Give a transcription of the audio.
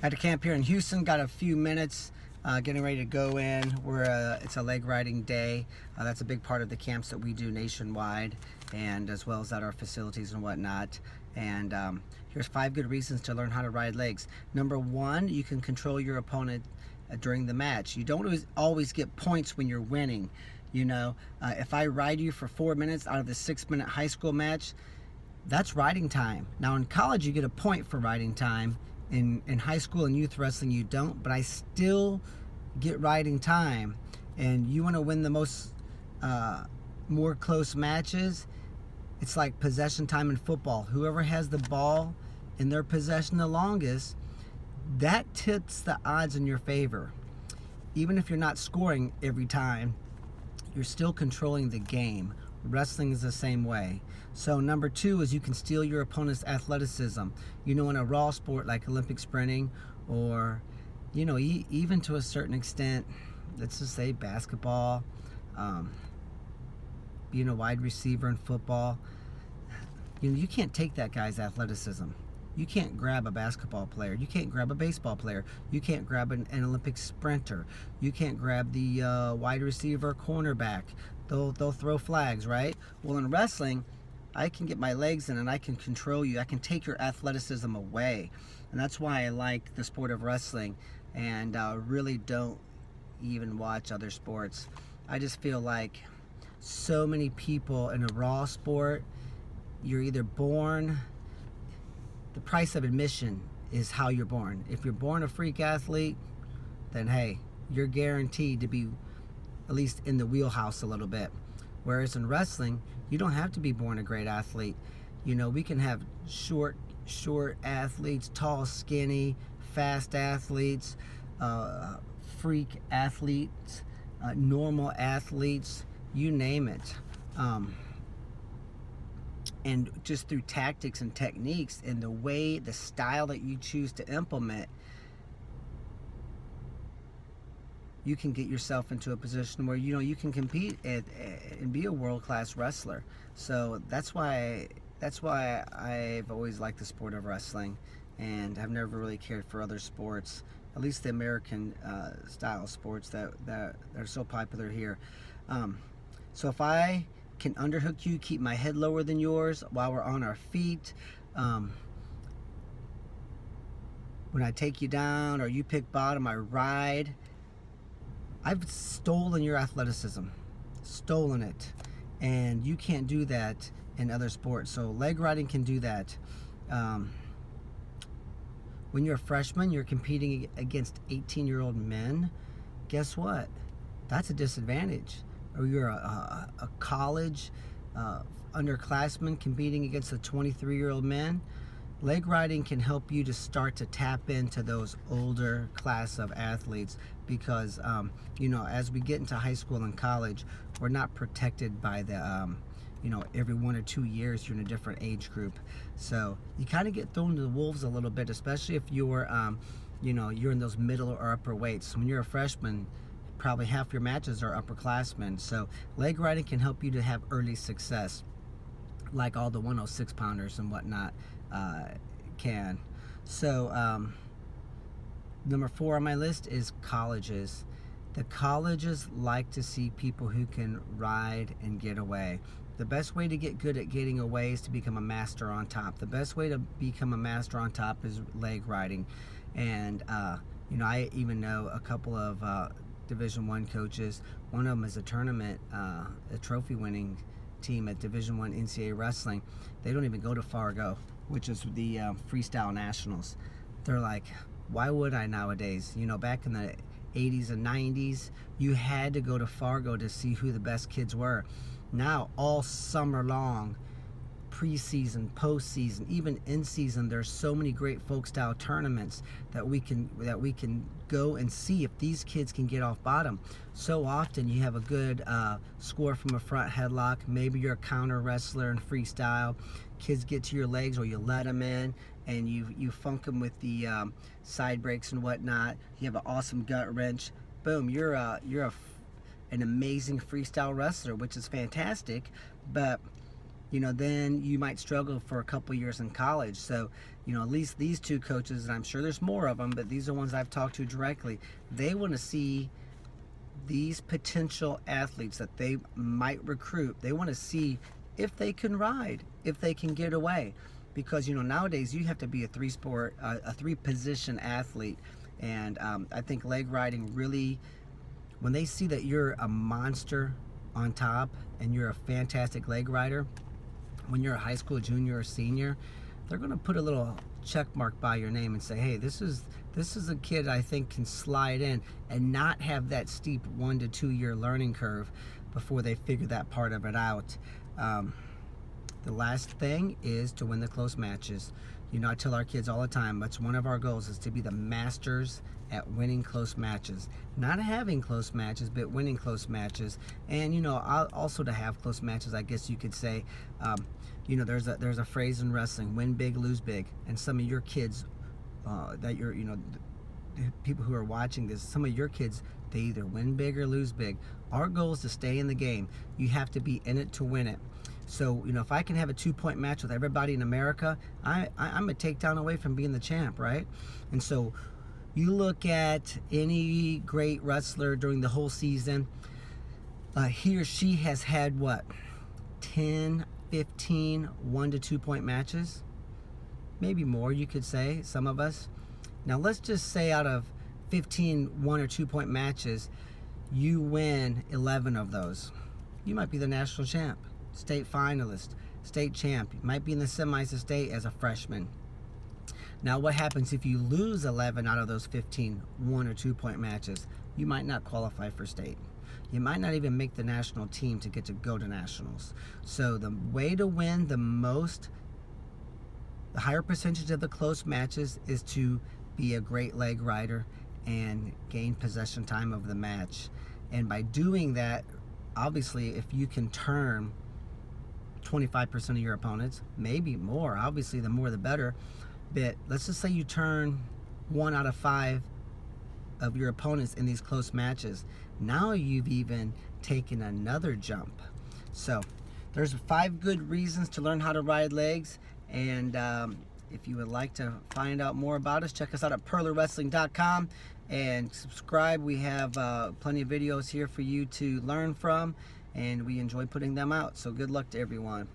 At the camp here in Houston, got a few minutes, getting ready to go in. It's a leg riding day. That's a big part of the camps that we do nationwide, and as well as at our facilities and whatnot. And here's 5 good reasons to learn how to ride legs. Number 1, you can control your opponent during the match. You don't always get points when you're winning. You know, if I ride you for 4 minutes out of the 6-minute high school match, that's riding time. Now in college you get a point for riding time. In high school and youth wrestling you don't, but I still get riding time. And you want to win the more close matches, it's like possession time in football. Whoever has the ball in their possession the longest, that tips the odds in your favor. Even if you're not scoring every time, you're still controlling the game. Wrestling is the same way. So number 2 is you can steal your opponent's athleticism. You know, in a raw sport like Olympic sprinting, or you know, even to a certain extent, let's just say basketball, being a wide receiver in football, you know, you can't take that guy's athleticism. You can't grab a basketball player. You can't grab a baseball player. You can't grab an Olympic sprinter. You can't grab the wide receiver, cornerback. They'll throw flags, right? Well, in wrestling, I can get my legs in and I can control you. I can take your athleticism away. And that's why I like the sport of wrestling, and really don't even watch other sports. I just feel like so many people in a raw sport, you're either born, the price of admission is how you're born. If you're born a freak athlete, then hey, you're guaranteed to be at least in the wheelhouse a little bit. Whereas in wrestling, you don't have to be born a great athlete. You know, we can have short athletes, tall, skinny, fast athletes, freak athletes, normal athletes, you name it. And just through tactics and techniques and the style that you choose to implement, you can get yourself into a position where, you know, you can compete and be a world-class wrestler. So that's why I've always liked the sport of wrestling, and have never really cared for other sports, at least the American style sports that are so popular here. So if I can underhook you, keep my head lower than yours while we're on our feet, when I take you down or you pick bottom, I ride, I've stolen your athleticism, stolen it, and you can't do that in other sports. So leg riding can do that. When you're a freshman, you're competing against 18-year-old men. Guess what? That's a disadvantage. Or you're a college underclassman competing against a 23-year-old man. Leg riding can help you to start to tap into those older class of athletes, because you know, as we get into high school and college, we're not protected by the you know, every 1 or 2 years you're in a different age group. So you kind of get thrown to the wolves a little bit, especially if you're you know, you're in those middle or upper weights. When you're a freshman, probably half your matches are upperclassmen. So leg riding can help you to have early success, like all the 106 pounders and whatnot can. So number 4 on my list is colleges. The colleges like to see people who can ride and get away. The best way to get good at getting away is to become a master on top. The best way to become a master on top is leg riding. And you know, I even know a couple of Division I coaches. One of them is a tournament, a trophy winning team at Division I NCAA wrestling. They don't even go to Fargo, which is the freestyle nationals. They're like, why would I nowadays? You know, back in the 80s and 90s, you had to go to Fargo to see who the best kids were. Now, all summer long, preseason, postseason, even in season, there's so many great folk style tournaments that we can go and see if these kids can get off bottom. So often you have a good score from a front headlock. Maybe you're a counter wrestler in freestyle. Kids get to your legs, or you let them in, and you funk them with the side breaks and whatnot. You have an awesome gut wrench. Boom, you're an amazing freestyle wrestler, which is fantastic. But you know, then you might struggle for a couple years in college. So at least these two coaches, and I'm sure there's more of them, but these are ones I've talked to directly. They want to see these potential athletes that they might recruit. They want to see if they can ride, if they can get away, because nowadays you have to be a three position athlete, and I think leg riding really, when they see that you're a monster on top and you're a fantastic leg rider, when you're a high school junior or senior, they're going to put a little check mark by your name and say, hey, this is a kid I think can slide in, and not have that steep 1 to 2 year learning curve before they figure that part of it out. The last thing is to win the close matches. I tell our kids all the time, that's one of our goals, is to be the masters at winning close matches. Not having close matches, but winning close matches. And also to have close matches, I guess you could say. There's a phrase in wrestling: win big, lose big. And some of your kids, that you're, the people who are watching this, some of your kids, they either win big or lose big. Our goal is to stay in the game. You have to be in it to win it. So, if I can have a 2-point match with everybody in America, I'm a takedown away from being the champ, right? And so, you look at any great wrestler during the whole season, he or she has had, 10, 15, 1 to 2 point matches? Maybe more, you could say, some of us. Now, let's just say out of 15 1 or 2 point matches, you win 11 of those. You might be the national champ, state finalist, state champ. You might be in the semis of state as a freshman. Now, what happens if you lose 11 out of those 15 1 or 2 point matches? You might not qualify for state. You might not even make the national team to get to go to nationals. So the way to win the higher percentage of the close matches is to be a great leg rider and gain possession time of the match. And by doing that, obviously, if you can turn 25% of your opponents, maybe more, obviously the more the better, but let's just say you turn 1 out of 5 of your opponents in these close matches. Now you've even taken another jump. So there's 5 good reasons to learn how to ride legs, and if you would like to find out more about us, check us out at purlerwrestling.com and subscribe. We have plenty of videos here for you to learn from, and we enjoy putting them out. So good luck to everyone.